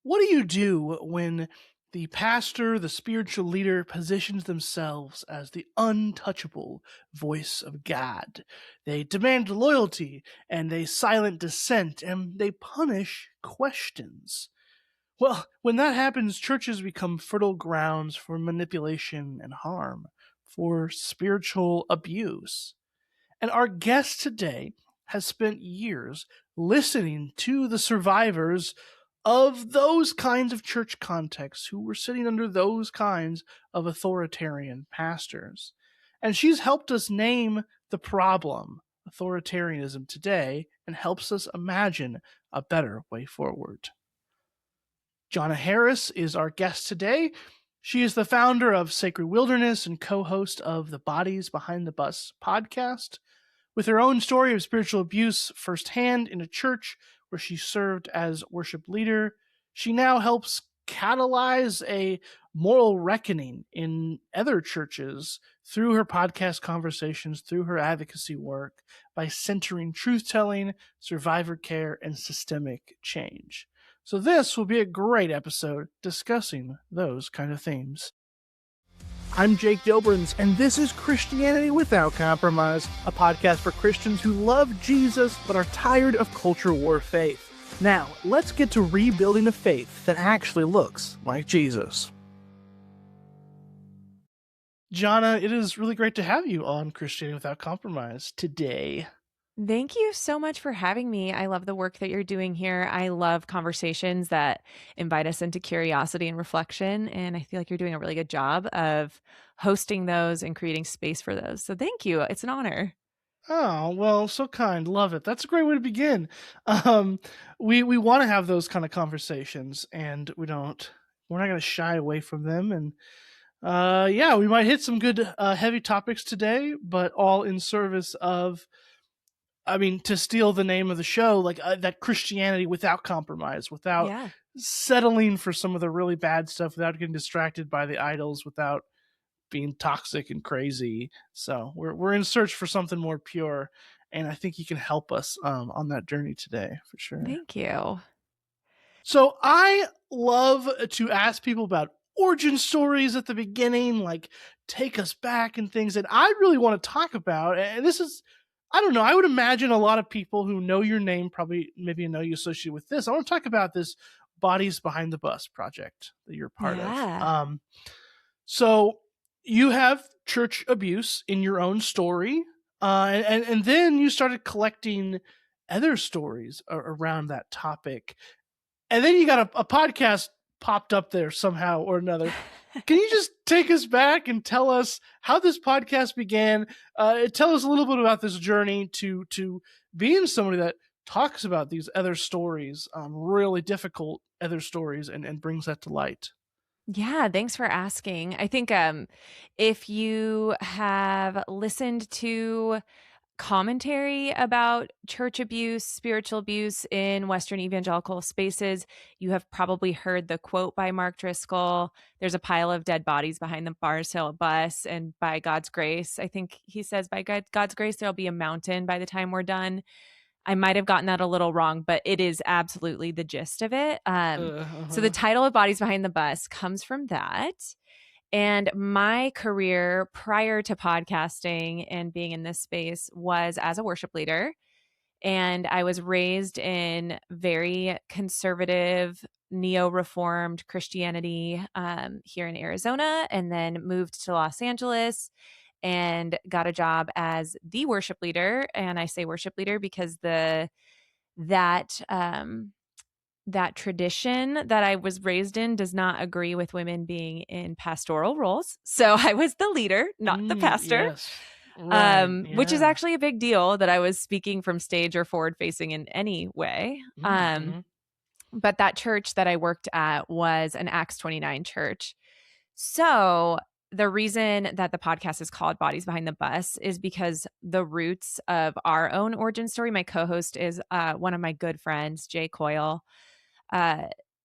what do you do when the pastor, the spiritual leader, positions themselves as the untouchable voice of God? They demand loyalty and they silent dissent and they punish questions. Well, when that happens, churches become fertile grounds for manipulation and harm, for spiritual abuse. And our guest today has spent years listening to the survivors of those kinds of church contexts who were sitting under those kinds of authoritarian pastors. And she's helped us name the problem, authoritarianism, today, and helps us imagine a better way forward. Johnna Harris is our guest today. She is the founder of Sacred Wilderness and co-host of the Bodies Behind the Bus podcast. With her own story of spiritual abuse firsthand in a church where she served as worship leader, she now helps catalyze a moral reckoning in other churches through her podcast conversations, through her advocacy work, by centering truth-telling, survivor care, and systemic change. So this will be a great episode discussing those kind of themes. I'm Jake Doberenz, and this is Christianity Without Compromise, a podcast for Christians who love Jesus but are tired of culture war faith. Now, let's get to rebuilding a faith that actually looks like Jesus. Johnna, it is really great to have you on Christianity Without Compromise today. Thank you so much for having me. I love the work that you're doing here. I love conversations that invite us into curiosity and reflection. And I feel like you're doing a really good job of hosting those and creating space for those. So thank you. It's an honor. Oh, well, so kind. Love it. That's a great way to begin. We want to have those kind of conversations, and we're not going to shy away from them. And we might hit some good heavy topics today, but all in service of, to steal the name of the show, like that Christianity without compromise, without settling for some of the really bad stuff, without getting distracted by the idols, without being toxic and crazy. So we're in search for something more pure, and I think you can help us on that journey today for sure. Thank you. So I love to ask people about origin stories at the beginning, like take us back and things that I really want to talk about. And this is, I don't know, I would imagine a lot of people who know your name probably maybe know you associated with this. I want to talk about this Bodies Behind the Bus project that you're part of. So you have church abuse in your own story, and then you started collecting other stories around that topic. And then you got a podcast popped up there somehow or another. Can you just take us back and tell us how this podcast began? Tell us a little bit about this journey to being somebody that talks about these other stories, really difficult other stories, and brings that to light. Yeah, thanks for asking. I think if you have listened to commentary about church abuse, spiritual abuse in Western evangelical spaces, you have probably heard the quote by Mark Driscoll, "There's a pile of dead bodies behind the bars hill bus, and by God's grace," I think he says, "by God's grace, there'll be a mountain by the time we're done." I might have gotten that a little wrong, but it is absolutely the gist of it. So the title of Bodies Behind the Bus comes from that. And my career prior to podcasting and being in this space was as a worship leader. And I was raised in very conservative, neo-reformed Christianity here in Arizona, and then moved to Los Angeles and got a job as the worship leader. And I say worship leader because that tradition that I was raised in does not agree with women being in pastoral roles. So I was the leader, not the pastor, yes. Right. Which is actually a big deal that I was speaking from stage or forward facing in any way. But that church that I worked at was an Acts 29 church. So the reason that the podcast is called Bodies Behind the Bus is because the roots of our own origin story, my co-host is one of my good friends, Jay Coyle.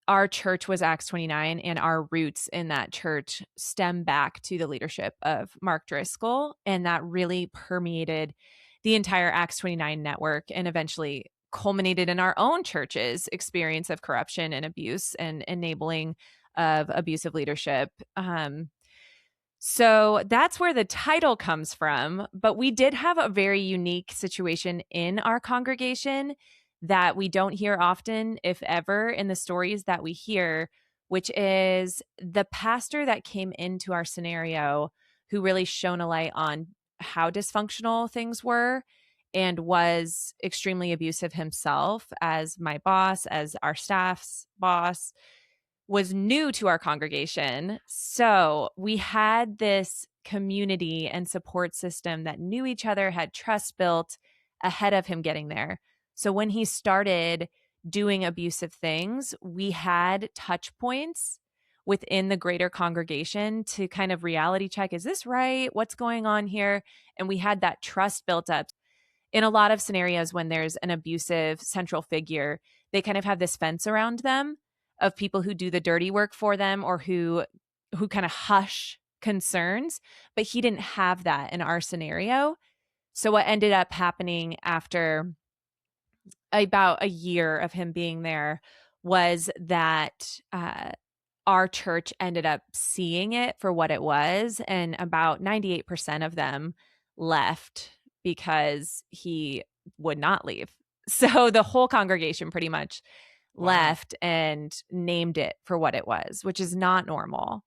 Our church was Acts 29, and our roots in that church stem back to the leadership of Mark Driscoll, and that really permeated the entire Acts 29 network and eventually culminated in our own church's experience of corruption and abuse and enabling of abusive leadership. So that's where the title comes from. But we did have a very unique situation in our congregation that we don't hear often, if ever, in the stories that we hear, which is the pastor that came into our scenario who really shone a light on how dysfunctional things were and was extremely abusive himself as my boss, as our staff's boss, was new to our congregation. So we had this community and support system that knew each other, had trust built ahead of him getting there. So when he started doing abusive things, we had touch points within the greater congregation to kind of reality check, is this right? What's going on here? And we had that trust built up. In a lot of scenarios when there's an abusive central figure, they kind of have this fence around them of people who do the dirty work for them or who kind of hush concerns, but he didn't have that in our scenario. So what ended up happening after about a year of him being there was that our church ended up seeing it for what it was, and about 98% of them left because he would not leave. So the whole congregation pretty much left and named it for what it was, which is not normal.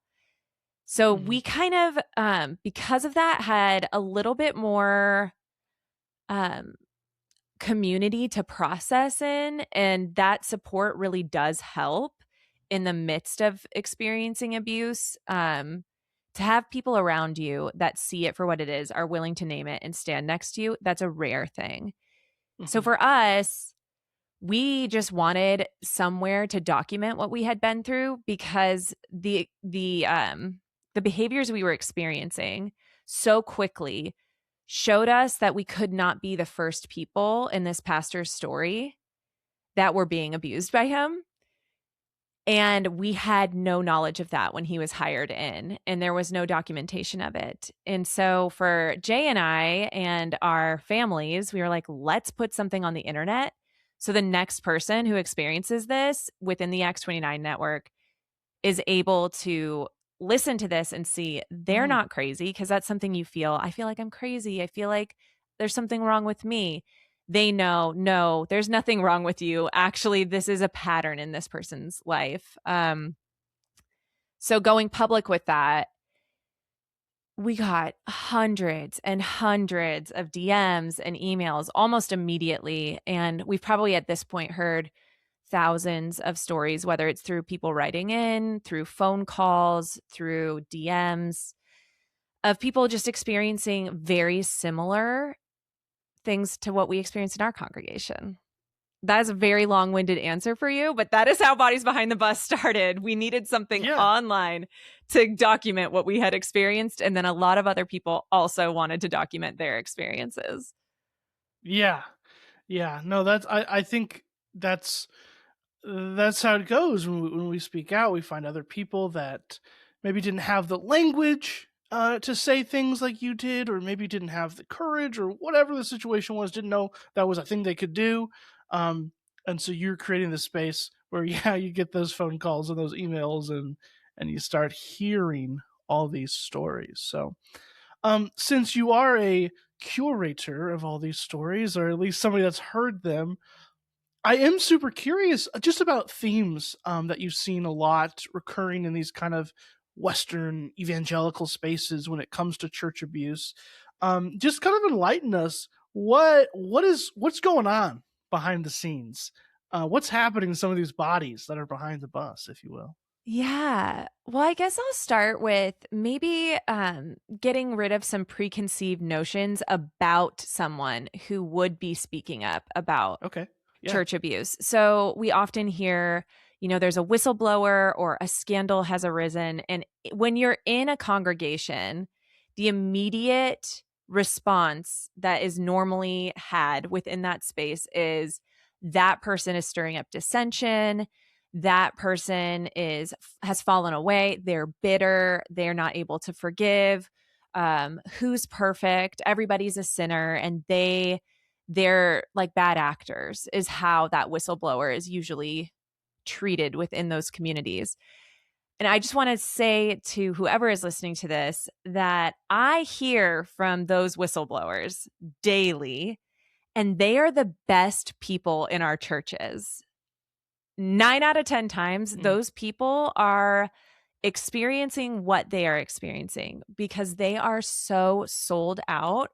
So we kind of, because of that, had a little bit more community to process in, and that support really does help in the midst of experiencing abuse. To have people around you that see it for what it is, are willing to name it and stand next to you, that's a rare thing. So for us, we just wanted somewhere to document what we had been through, because the behaviors we were experiencing so quickly showed us that we could not be the first people in this pastor's story that were being abused by him. And we had no knowledge of that when he was hired in, and there was no documentation of it. And so for Jay and I and our families, we were like, let's put something on the internet so the next person who experiences this within the Acts 29 network is able to listen to this and see they're not crazy, because that's something you feel. I feel like I'm crazy. I feel like there's something wrong with me. They know, no, there's nothing wrong with you. Actually, this is a pattern in this person's life. So going public with that, we got hundreds and hundreds of DMs and emails almost immediately. And we've probably at this point heard thousands of stories, whether it's through people writing in, through phone calls, through DMs, of people just experiencing very similar things to what we experienced in our congregation. That is a very long-winded answer for you, but that is how Bodies Behind the Bus started. We needed something online to document what we had experienced, and then a lot of other people also wanted to document their experiences. Yeah. No, I think that's how it goes when we speak out. We find other people that maybe didn't have the language to say things like you did, or maybe didn't have the courage, or whatever the situation was, didn't know that was a thing they could do. And so you're creating this space where, you get those phone calls and those emails, and you start hearing all these stories. So since you are a curator of all these stories, or at least somebody that's heard them, I am super curious just about themes that you've seen a lot recurring in these kind of Western evangelical spaces when it comes to church abuse. Just kind of enlighten us. What's going on behind the scenes? What's happening in some of these bodies that are behind the bus, if you will? Yeah. Well, I guess I'll start with maybe getting rid of some preconceived notions about someone who would be speaking up about church abuse. So we often hear, there's a whistleblower or a scandal has arisen. And when you're in a congregation, the immediate response that is normally had within that space is that person is stirring up dissension. That person has fallen away. They're bitter. They're not able to forgive. Who's perfect? Everybody's a sinner, and they they're like bad actors, is how that whistleblower is usually treated within those communities. And I just want to say to whoever is listening to this that I hear from those whistleblowers daily, and they are the best people in our churches. 9 out of 10 times, those people are experiencing what they are experiencing because they are so sold out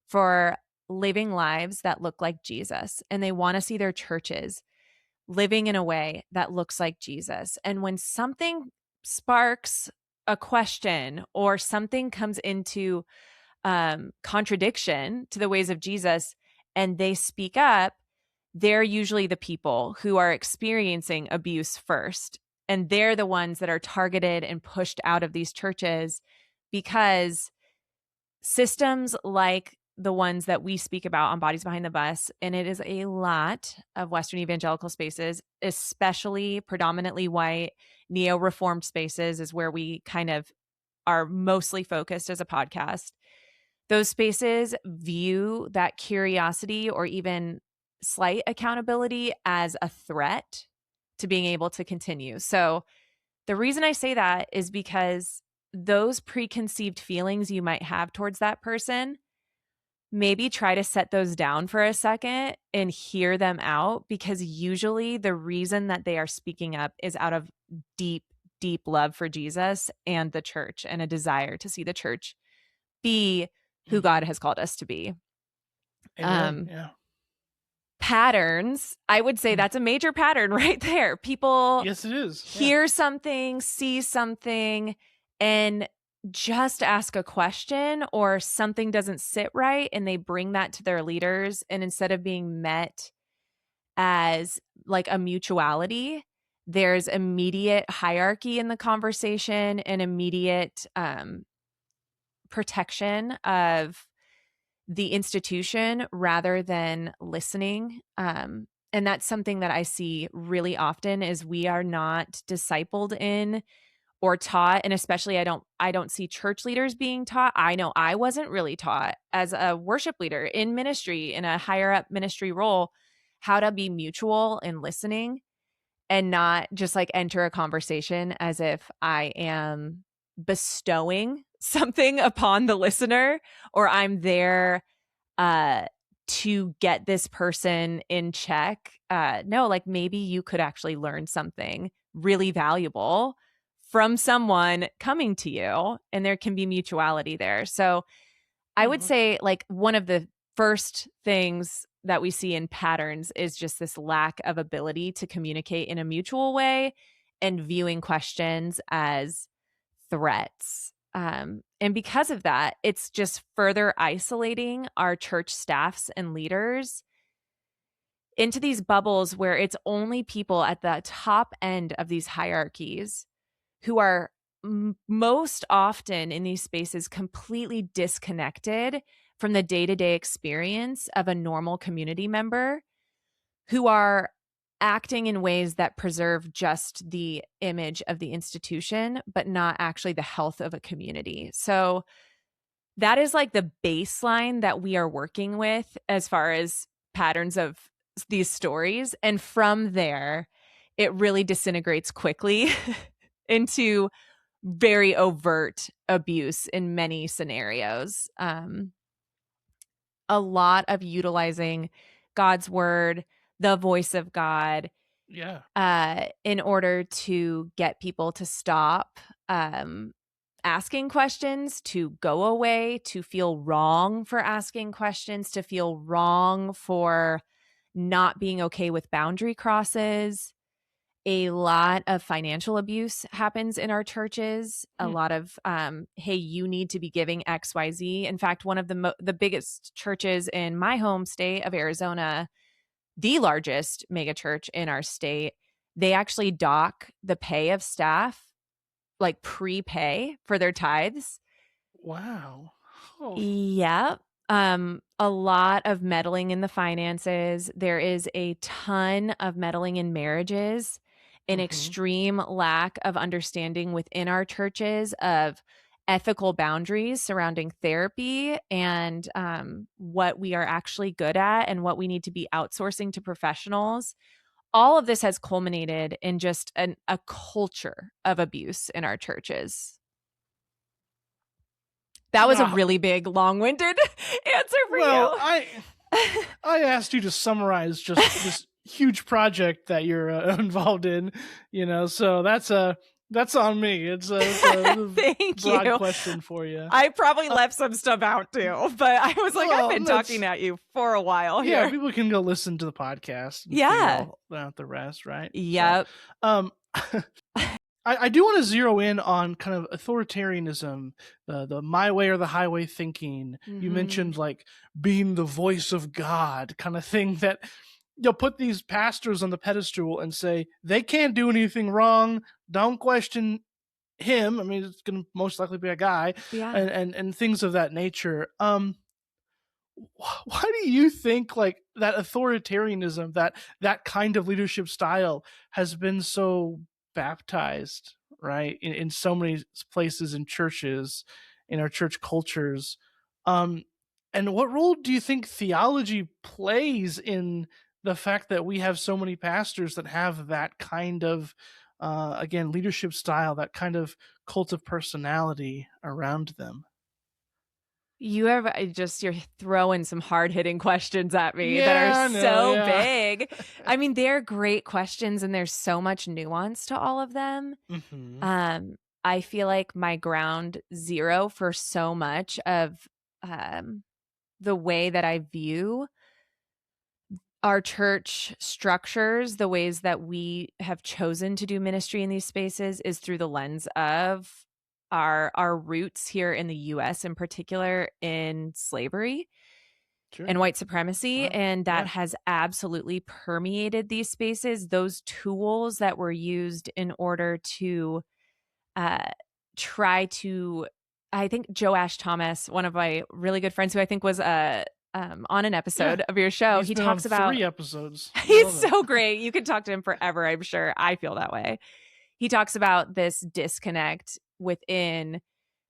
for living lives that look like Jesus, and they want to see their churches living in a way that looks like Jesus. And when something sparks a question or something comes into contradiction to the ways of Jesus and they speak up, they're usually the people who are experiencing abuse first. And they're the ones that are targeted and pushed out of these churches because systems like the ones that we speak about on Bodies Behind the Bus, and it is a lot of Western evangelical spaces, especially predominantly white, neo-reformed spaces is where we kind of are mostly focused as a podcast. Those spaces view that curiosity or even slight accountability as a threat to being able to continue. So the reason I say that is because those preconceived feelings you might have towards that person, maybe try to set those down for a second and hear them out, because usually the reason that they are speaking up is out of deep, deep love for Jesus and the church and a desire to see the church be who God has called us to be. Amen. Yeah. Patterns, I would say that's a major pattern right there. People Yes, it is. hear something, see something, and just ask a question, or something doesn't sit right and they bring that to their leaders. And instead of being met as like a mutuality, there's immediate hierarchy in the conversation and immediate protection of the institution rather than listening. And that's something that I see really often is we are not discipled in or taught, and especially I don't see church leaders being taught. I know I wasn't really taught as a worship leader in ministry, in a higher up ministry role, how to be mutual in listening and not just like enter a conversation as if I am bestowing something upon the listener, or I'm there to get this person in check. No, like maybe you could actually learn something really valuable from someone coming to you, and there can be mutuality there. So I would say like one of the first things that we see in patterns is just this lack of ability to communicate in a mutual way and viewing questions as threats. And because of that, it's just further isolating our church staffs and leaders into these bubbles where it's only people at the top end of these hierarchies who are most often in these spaces completely disconnected from the day-to-day experience of a normal community member, who are acting in ways that preserve just the image of the institution, but not actually the health of a community. So that is like the baseline that we are working with as far as patterns of these stories. And from there, it really disintegrates quickly into very overt abuse in many scenarios. A lot of utilizing God's word, the voice of God, in order to get people to stop asking questions, to go away, to feel wrong for asking questions, to feel wrong for not being okay with boundary crosses. A lot of financial abuse happens in our churches. A lot of, hey, you need to be giving XYZ. In fact, one of the biggest churches in my home state of Arizona, the largest mega church in our state, they actually dock the pay of staff, like prepay for their tithes. Wow. Oh. Yeah. A lot of meddling in the finances. There is a ton of meddling in marriages, an extreme lack of understanding within our churches of ethical boundaries surrounding therapy and what we are actually good at and what we need to be outsourcing to professionals. All of this has culminated in just a culture of abuse in our churches. That was a really big, long-winded answer for well, you. I asked you to summarize just this huge project that you're involved in, so that's on me. It's a Thank broad you. question for you. I probably left some stuff out too, but I was like, I've been talking at you for a while here. Yeah, people can go listen to the podcast and Yeah. figure out the rest, right? Yep. So, I do want to zero in on kind of authoritarianism, the my way or the highway thinking. You mentioned like being the voice of God kind of thing, that you'll put these pastors on the pedestal and say they can't do anything wrong. Don't question him. I mean, it's going to most likely be a guy, and things of that nature. Why do you think like that authoritarianism, that kind of leadership style has been so baptized, right, in so many places in churches, in our church cultures? And what role do you think theology plays in the fact that we have so many pastors that have that kind of again, leadership style, that kind of cult of personality around them? You're throwing some hard-hitting questions at me that are so big. I mean, they're great questions and there's so much nuance to all of them. I feel like my ground zero for so much of the way that I view our church structures, the ways that we have chosen to do ministry in these spaces, is through the lens of our roots here in the US, in particular in slavery and white supremacy. Wow. And that has absolutely permeated these spaces. Those tools that were used in order to try to, I think Joash Thomas, one of my really good friends who I think was on an episode of your show, he talks about 3 episodes. He's so great. You could talk to him forever, I'm sure. I feel that way. He talks about this disconnect within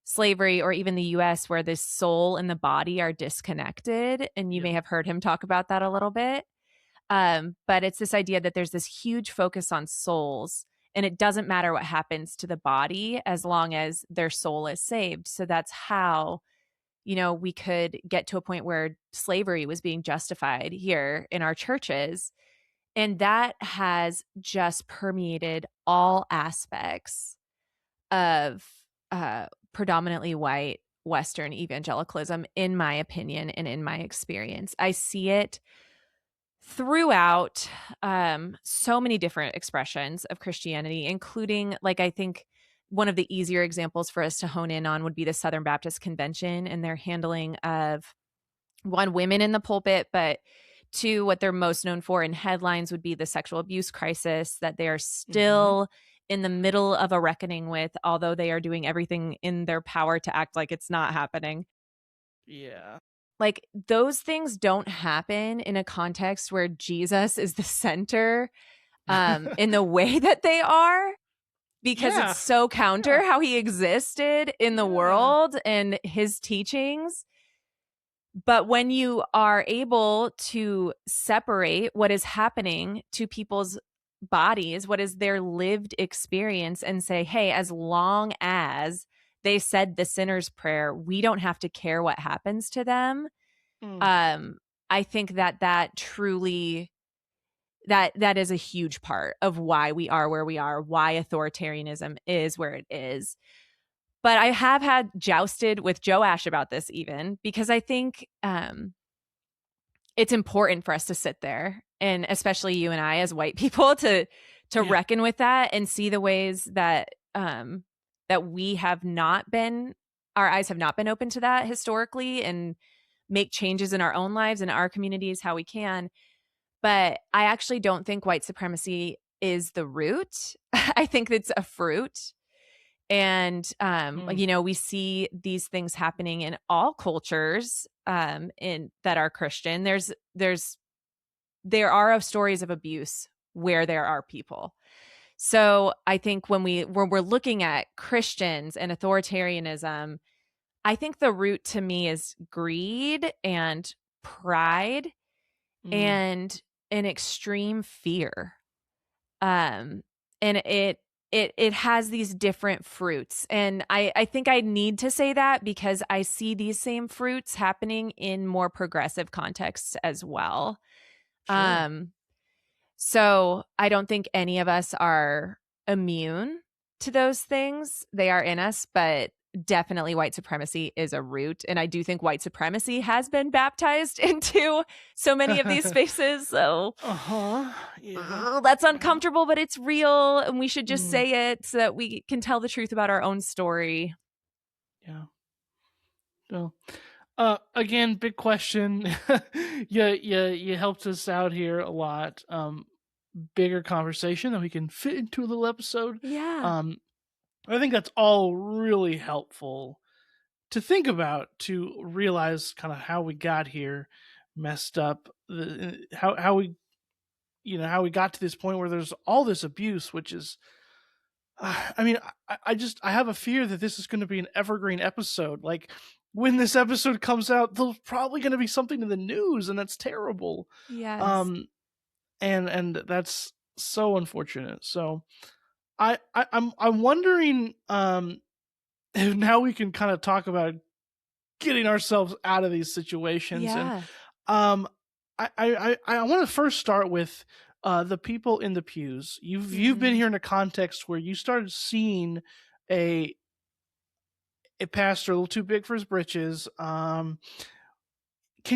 slavery or even the US where the soul and the body are disconnected. And you may have heard him talk about that a little bit. But it's this idea that there's this huge focus on souls, and it doesn't matter what happens to the body as long as their soul is saved. So that's how, we could get to a point where slavery was being justified here in our churches. And that has just permeated all aspects of predominantly white Western evangelicalism, in my opinion and in my experience. I see it throughout so many different expressions of Christianity, including, like, I think one of the easier examples for us to hone in on would be the Southern Baptist Convention and their handling of, one, women in the pulpit, but two, what they're most known for in headlines would be the sexual abuse crisis that they are still in the middle of a reckoning with, although they are doing everything in their power to act like it's not happening. Yeah. Like, those things don't happen in a context where Jesus is the center in the way that they are, because it's so counter how he existed in the world and his teachings. But when you are able to separate what is happening to people's bodies, what is their lived experience, and say, hey, as long as they said the sinner's prayer, we don't have to care what happens to them. I think that truly, that is a huge part of why we are where we are, why authoritarianism is where it is. But I have had jousted with Joash about this, even because I think it's important for us to sit there, and especially you and I as white people, to reckon with that and see the ways that that we have not been, our eyes have not been open to that historically, and make changes in our own lives and our communities how we can. But I actually don't think white supremacy is the root. I think it's a fruit. And, we see these things happening in all cultures in that are Christian. There are stories of abuse where there are people. So I think when we're looking at Christians and authoritarianism, I think the root to me is greed and pride Mm. and an extreme fear. Um, and it has these different fruits. And I think I need to say that because I see these same fruits happening in more progressive contexts as well. Sure. So I don't think any of us are immune to those things. They are in us, but definitely white supremacy is a root. And I do think white supremacy has been baptized into so many of these spaces. So Uh-huh. Yeah. that's Yeah. uncomfortable, but it's real. And we should just Mm. say it so that we can tell the truth about our own story. Yeah. So, again, big question. You helped us out here a lot. Bigger conversation that we can fit into a little episode. Yeah. Um, I think that's all really helpful to think about, to realize kind of how we got here, messed up, how we, how we got to this point where there's all this abuse, which is, I mean, I have a fear that this is going to be an evergreen episode. Like, when this episode comes out, there's probably going to be something in the news, and that's terrible. Yes. Um, and that's so unfortunate. So I'm wondering, if now we can kind of talk about getting ourselves out of these situations. And Yeah. um, I want to first start with the people in the pews. You've been Mhm. here in a context where you started seeing a a pastor a little too big for his britches. Can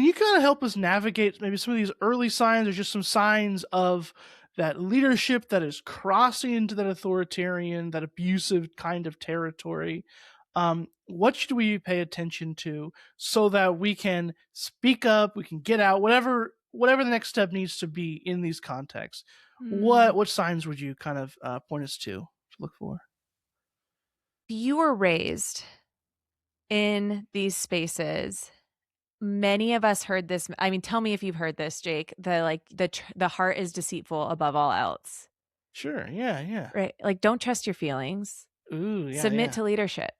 you kind of help us navigate maybe some of these early signs, or just some signs of that leadership that is crossing into that authoritarian, that abusive kind of territory? What should we pay attention to so that we can speak up, we can get out, whatever the next step needs to be in these contexts? Mm. What signs would you kind of point us to look for? You were raised in these spaces. Many of us heard this. I mean, tell me if you've heard this, Jake. The heart is deceitful above all else. Sure. Yeah. Yeah. Right? Like, don't trust your feelings. Ooh. Yeah. Submit Yeah. to leadership.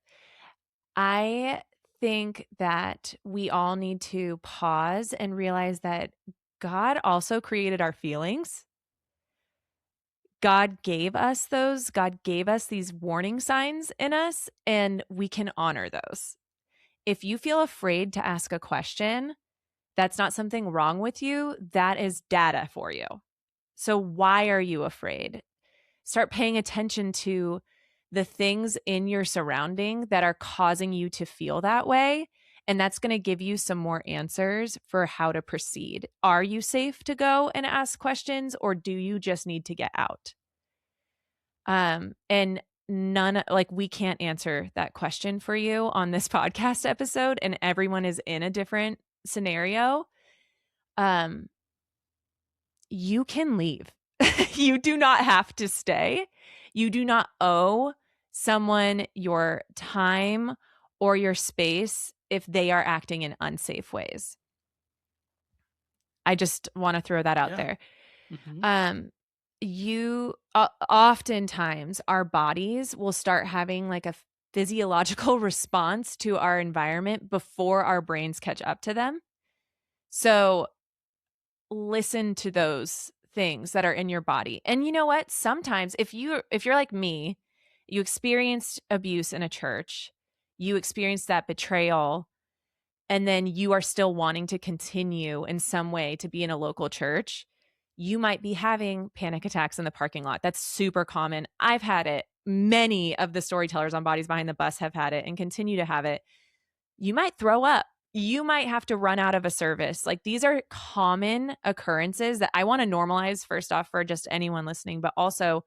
I think that we all need to pause and realize that God also created our feelings. God gave us those. God gave us these warning signs in us, and we can honor those. If you feel afraid to ask a question, that's not something wrong with you. That is data for you. So, why are you afraid? Start paying attention to the things in your surrounding that are causing you to feel that way. And that's going to give you some more answers for how to proceed. Are you safe to go and ask questions, or do you just need to get out? And we can't answer that question for you on this podcast episode, and everyone is in a different scenario. Um, you can leave. You do not have to stay. You do not owe someone your time or your space if they are acting in unsafe ways. I just want to throw that out Yeah. there. Hmm. Um, you oftentimes our bodies will start having like a physiological response to our environment before our brains catch up to them. So listen to those things that are in your body. And you know what? Sometimes if you're like me, you experienced abuse in a church, you experienced that betrayal, and then you are still wanting to continue in some way to be in a local church, you might be having panic attacks in the parking lot. That's super common. I've had it. Many of the storytellers on Bodies Behind the Bus have had it and continue to have it. You might throw up. You might have to run out of a service. Like, these are common occurrences that I want to normalize, first off, for just anyone listening, but also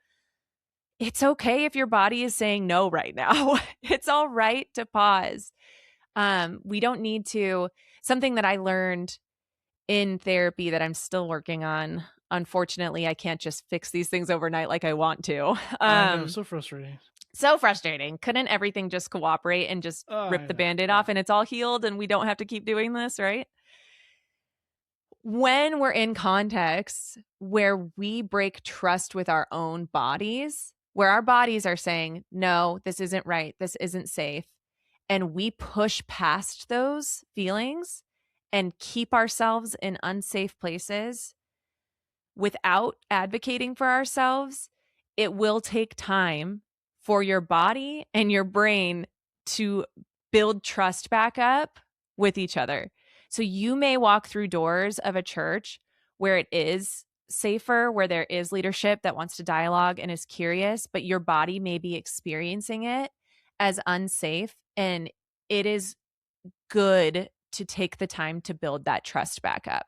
it's okay if your body is saying no right now. It's all right to pause. We don't need to. Something that I learned in therapy that I'm still working on. Unfortunately, I can't just fix these things overnight like I want to. I know, so frustrating. So frustrating. Couldn't everything just cooperate and just Oh, rip I the know. Band-Aid Yeah. off and it's all healed and we don't have to keep doing this, right? when we're in contexts where we break trust with our own bodies, where our bodies are saying, no, this isn't right, this isn't safe, and we push past those feelings and keep ourselves in unsafe places without advocating for ourselves, it will take time for your body and your brain to build trust back up with each other. So you may walk through doors of a church where it is safer, where there is leadership that wants to dialogue and is curious, but your body may be experiencing it as unsafe. And it is good to take the time to build that trust back up.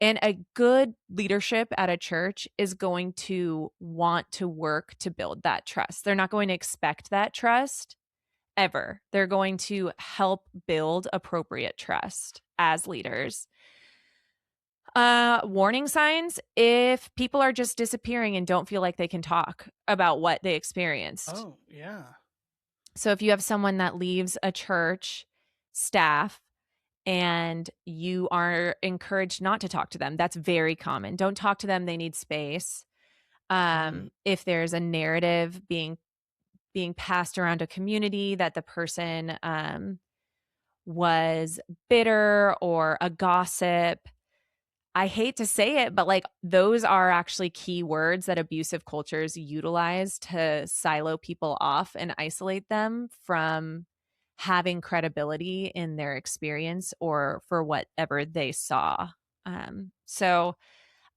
And a good leadership at a church is going to want to work to build that trust. They're not going to expect that trust ever. They're going to help build appropriate trust as leaders. Warning signs if people are just disappearing and don't feel like they can talk about what they experienced. Oh, yeah. So if you have someone that leaves a church staff and you are encouraged not to talk to them, that's very common. Don't talk to them. They need space. If there's a narrative being passed around a community that the person was bitter or a gossip, I hate to say it, but like those are actually key words that abusive cultures utilize to silo people off and isolate them from having credibility in their experience or for whatever they saw. So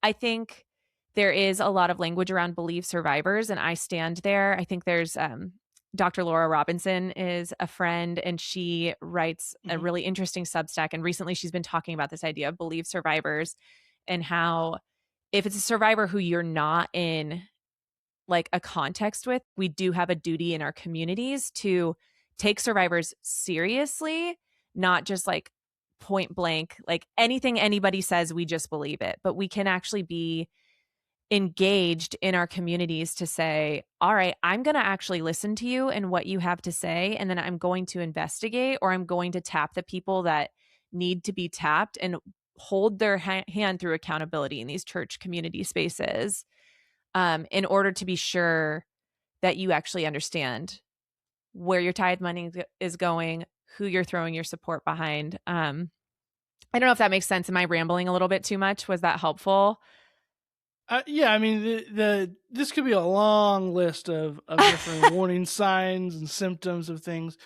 I think there is a lot of language around believe survivors, and I stand there. I think there's Dr. Laura Robinson is a friend, and she writes a really interesting Substack. And recently she's been talking about this idea of believe survivors and how if it's a survivor who you're not in like a context with, we do have a duty in our communities to take survivors seriously, not just like point blank, like anything anybody says, we just believe it. But we can actually be engaged in our communities to say, all right, I'm going to actually listen to you and what you have to say. And then I'm going to investigate, or I'm going to tap the people that need to be tapped and hold their hand through accountability in these church community spaces, in order to be sure that you actually understand where your tithe money is going, who you're throwing your support behind. I don't know if that makes sense. Am I rambling a little bit too much? Was that helpful? Yeah, I mean, this could be a long list of different warning signs and symptoms of things,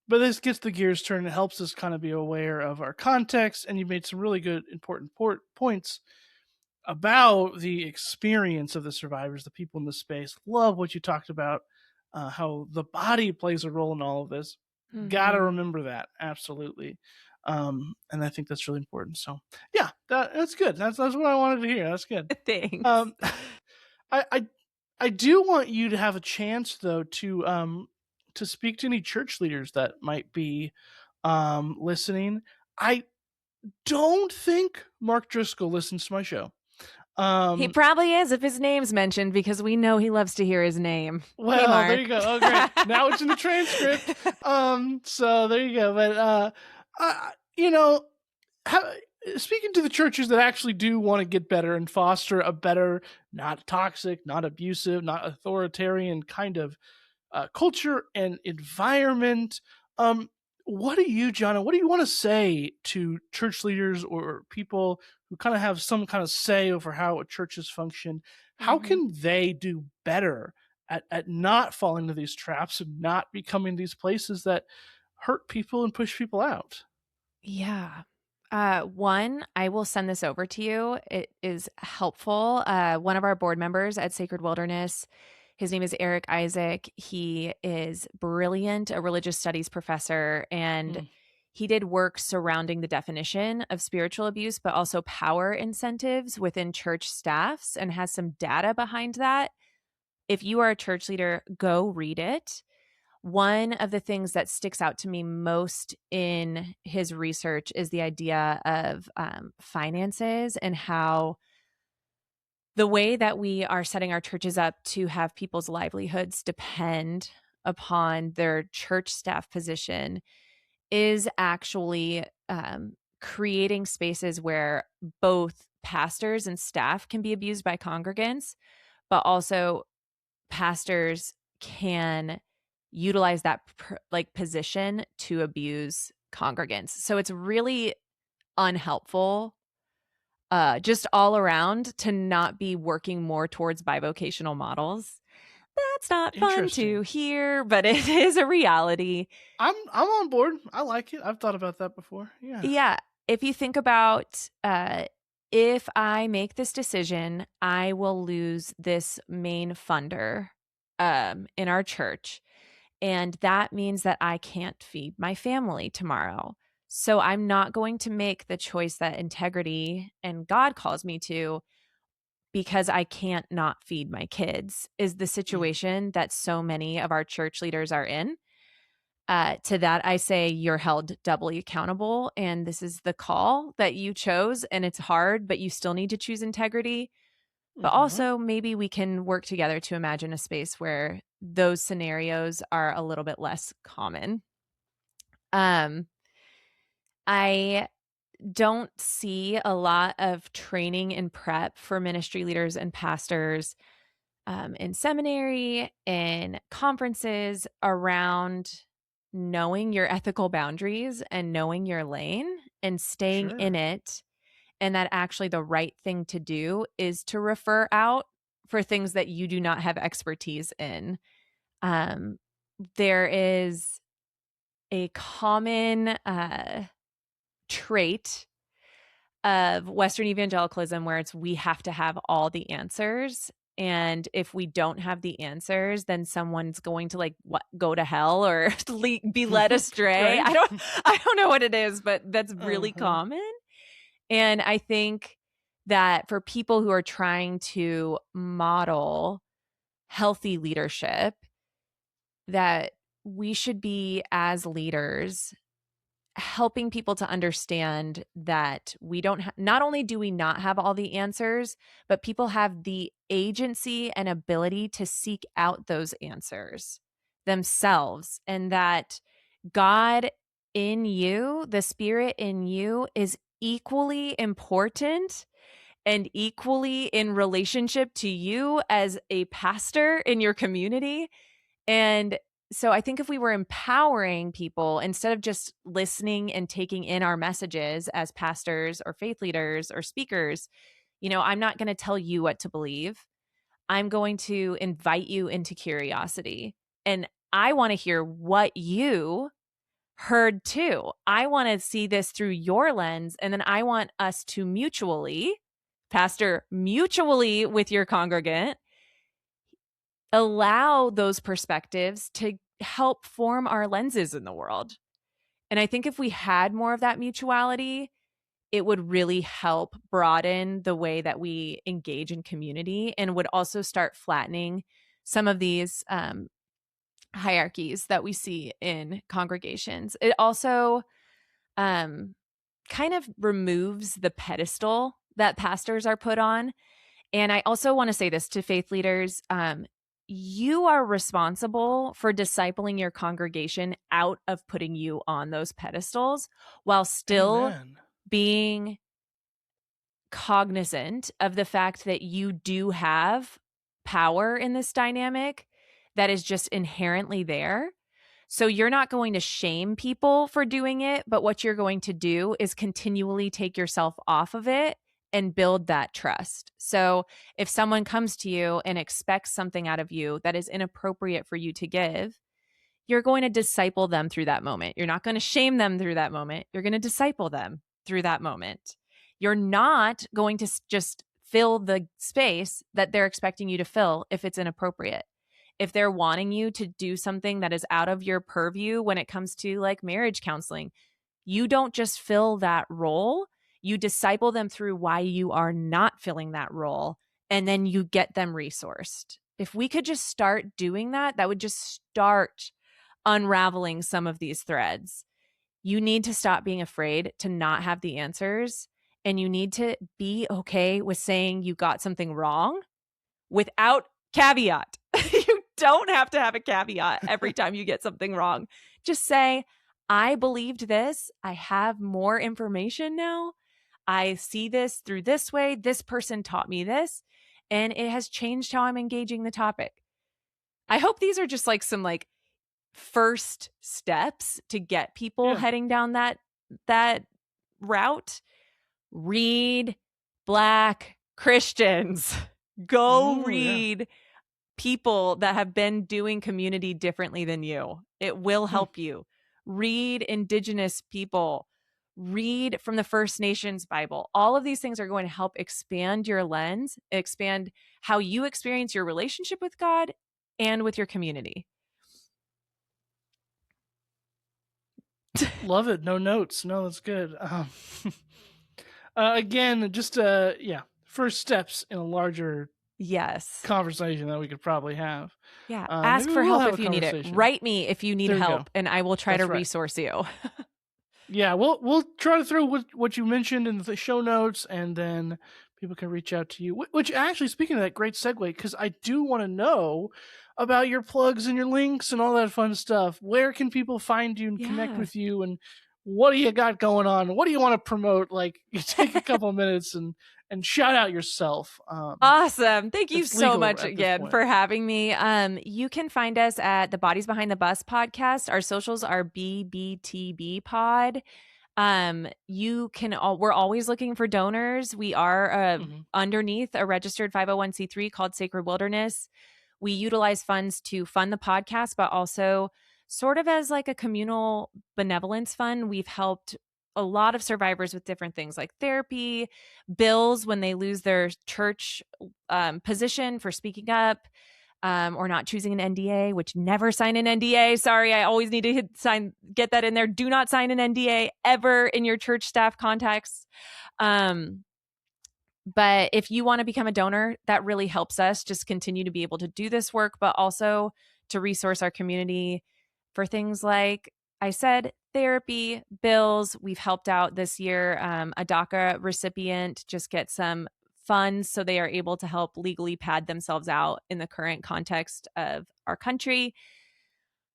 but this gets the gears turned. It helps us kind of be aware of our context, and you made some really good, important points about the experience of the survivors, the people in the space. Love what you talked about, how the body plays a role in all of this. Gotta remember that, absolutely. And I think that's really important. So yeah, that's good. That's what I wanted to hear. That's good. Thanks. I do want you to have a chance though to speak to any church leaders that might be listening. I don't think Mark Driscoll listens to my show. He probably is if his name's mentioned, because we know he loves to hear his name. Well, hey, Mark. There you go. Oh, great. Now it's in the transcript. So there you go. But speaking to the churches that actually do want to get better and foster a better, not toxic, not abusive, not authoritarian kind of culture and environment. What do you, Johnna, what do you want to say to church leaders or people who kind of have some kind of say over how churches function? How can they do better at not falling into these traps and not becoming these places that hurt people and push people out? Yeah. One, I will send this over to you. It is helpful. One of our board members at Sacred Wilderness, his name is Eric Isaac. He is brilliant, a religious studies professor, and he did work surrounding the definition of spiritual abuse, but also power incentives within church staffs, and has some data behind that. If you are a church leader, go read it. One of the things that sticks out to me most in his research is the idea of finances, and how the way that we are setting our churches up to have people's livelihoods depend upon their church staff position is actually creating spaces where both pastors and staff can be abused by congregants, but also pastors can utilize that position to abuse congregants. So it's really unhelpful, just all around, to not be working more towards bivocational models. That's not fun to Interesting. hear, but it is a reality. I'm on board. I like it. I've thought about that before. Yeah. Yeah. If you think about, if I make this decision, I will lose this main funder in our church. And that means that I can't feed my family tomorrow. So I'm not going to make the choice that integrity and God calls me to, because I can't not feed my kids, is the Mm. situation that so many of our church leaders are in. To that, I say you're held doubly accountable. And this is the call that you chose. And it's hard, but you still need to choose integrity. But Mm-hmm. also, maybe we can work together to imagine a space where those scenarios are a little bit less common. Um, I don't see a lot of training and prep for ministry leaders and pastors in seminary and conferences around knowing your ethical boundaries and knowing your lane and staying in Sure. it. And that actually the right thing to do is to refer out for things that you do not have expertise in. Um, there is a common trait of Western evangelicalism where it's we have to have all the answers. And if we don't have the answers, then someone's going to go to hell or be led astray. Right. I don't know what it is, but that's really Uh-huh. common. And I think that for people who are trying to model healthy leadership, that we should be, as leaders, helping people to understand that we don't not only do we not have all the answers, but people have the agency and ability to seek out those answers themselves, and that God in you, the Spirit in you, is equally important and equally in relationship to you as a pastor in your community. And so I think if we were empowering people instead of just listening and taking in our messages as pastors or faith leaders or speakers, I'm not going to tell you what to believe. I'm going to invite you into curiosity. And I want to hear what you heard too. I want to see this through your lens. And then I want us to mutually, pastor, mutually with your congregant, allow those perspectives to help form our lenses in the world. And I think if we had more of that mutuality, it would really help broaden the way that we engage in community, and would also start flattening some of these hierarchies that we see in congregations. It also kind of removes the pedestal that pastors are put on. And I also want to say this to faith leaders. You are responsible for discipling your congregation out of putting you on those pedestals, while still Amen. being cognizant of the fact that you do have power in this dynamic that is just inherently there. So you're not going to shame people for doing it, but what you're going to do is continually take yourself off of it and build that trust. So if someone comes to you and expects something out of you that is inappropriate for you to give, you're going to disciple them through that moment. You're not going to shame them through that moment. You're going to disciple them through that moment. You're not going to just fill the space that they're expecting you to fill if it's inappropriate. If they're wanting you to do something that is out of your purview when it comes to like marriage counseling, you don't just fill that role. You disciple them through why you are not filling that role, and then you get them resourced. If we could just start doing that, that would just start unraveling some of these threads. You need to stop being afraid to not have the answers, and you need to be okay with saying you got something wrong without caveat. You don't have to have a caveat every time you get something wrong. Just say, I believed this. I have more information now. I see this through this way. This person taught me this, and it has changed how I'm engaging the topic. I hope these are just like some like first steps to get people Yeah. heading down that route. Read Black Christians. Go Ooh, yeah. read people that have been doing community differently than you. It will Hmm. help you. Read Indigenous people. Read from the First Nations Bible. All of these things are going to help expand your lens, expand how you experience your relationship with God and with your community. Love it. No notes. No, that's good. Again, just yeah, first steps in a larger Yes. conversation that we could probably have. Yeah. Maybe Ask we for will help have a if you need it. conversation. Write me if you need There we go. help, and I will try to That's right. resource you. Yeah, we'll try to throw what you mentioned in the show notes, and then people can reach out to you. Which actually, speaking of that, great segue, because I do want to know about your plugs and your links and all that fun stuff. Where can people find you and connect Yeah. with you, and what do you got going on? What do you want to promote? Like, you take a couple of minutes and shout out yourself. Awesome. Thank you It's so legal much at this again point. for having me. You can find us at the Bodies Behind the Bus podcast. Our socials are BBTB pod. You can we're always looking for donors. We are Hmm. underneath a registered 501c3 called Sacred Wilderness. We utilize funds to fund the podcast, but also sort of as like a communal benevolence fund. We've helped a lot of survivors with different things like therapy, bills when they lose their church position for speaking up, or not choosing an NDA, which never sign an NDA. Sorry, I always need to get that in there. Do not sign an NDA ever in your church staff context. But if you want to become a donor, that really helps us just continue to be able to do this work, but also to resource our community for things like I said, therapy, bills. We've helped out this year. A DACA recipient just get some funds so they are able to help legally pad themselves out in the current context of our country.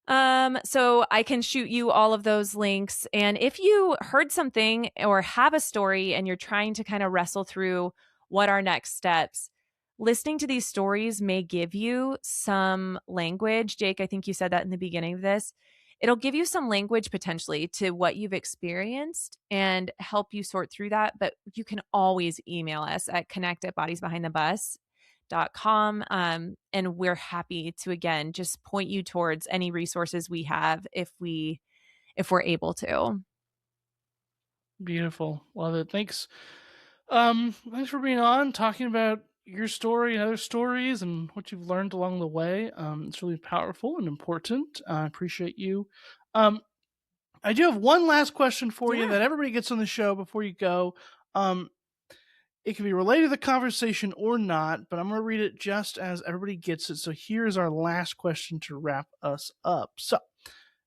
So I can shoot you all of those links. And if you heard something or have a story and you're trying to kind of wrestle through what are next steps, listening to these stories may give you some language. Jake, I think you said that in the beginning of this. It'll give you some language potentially to what you've experienced and help you sort through that. But you can always email us at connect@bodiesbehindthebus.com. And we're happy to again just point you towards any resources we have if we're able to. Beautiful. Love it. Thanks. Thanks for being on, talking about your story and other stories and what you've learned along the way. It's really powerful and important. I appreciate you. Um, I do have one last question for you Yeah. that everybody gets on the show before you go. Um, it can be related to the conversation or not, but I'm going to read it just as everybody gets it. So here's our last question to wrap us up. So,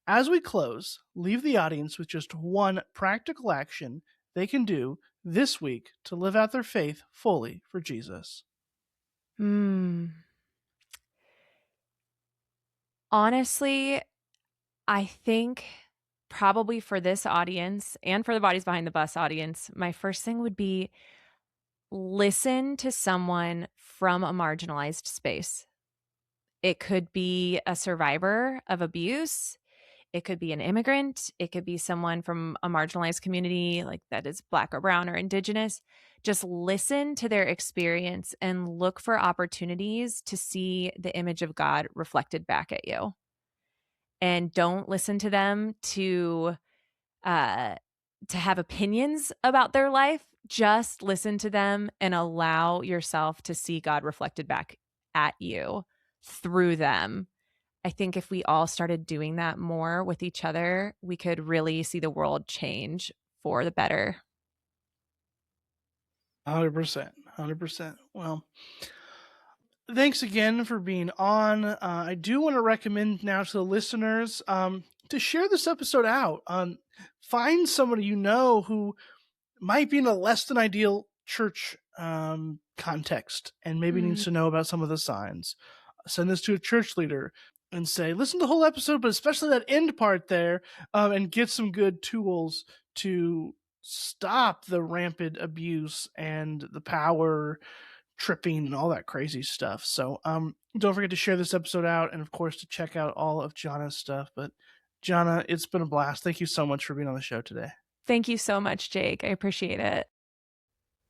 as we close, leave the audience with just one practical action they can do this week to live out their faith fully for Jesus. Honestly, I think probably for this audience and for the Bodies Behind the Bus audience, my first thing would be listen to someone from a marginalized space. It could be a survivor of abuse. It could be an immigrant. It could be someone from a marginalized community, like that is Black or Brown or Indigenous. Just listen to their experience and look for opportunities to see the image of God reflected back at you. And don't listen to them uh, to have opinions about their life. Just listen to them and allow yourself to see God reflected back at you through them. I think if we all started doing that more with each other, we could really see the world change for the better. 100%. 100%. Well, thanks again for being on. I do want to recommend now to the listeners to share this episode out. Find somebody you know who might be in a less than ideal church context and maybe needs Mm. to know about some of the signs. Send this to a church leader. and say, listen to the whole episode, but especially that end part there, and get some good tools to stop the rampant abuse and the power tripping and all that crazy stuff. So don't forget to share this episode out, and of course to check out all of Johnna's stuff. But Johnna, it's been a blast. Thank you so much for being on the show today. Thank you so much, Jake. I appreciate it.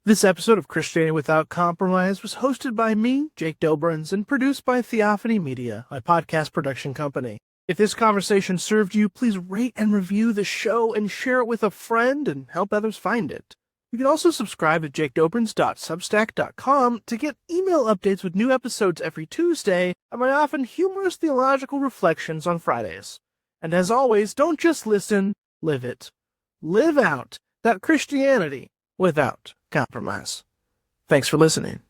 This episode of Christianity Without Compromise was hosted by me, Jake Doberenz, and produced by Theophany Media, my podcast production company. If this conversation served you, please rate and review the show and share it with a friend and help others find it. You can also subscribe at jakedoberenz.substack.com to get email updates with new episodes every Tuesday and my often humorous theological reflections on Fridays. And as always, don't just listen, live it. Live out that Christianity without compromise. Thanks for listening.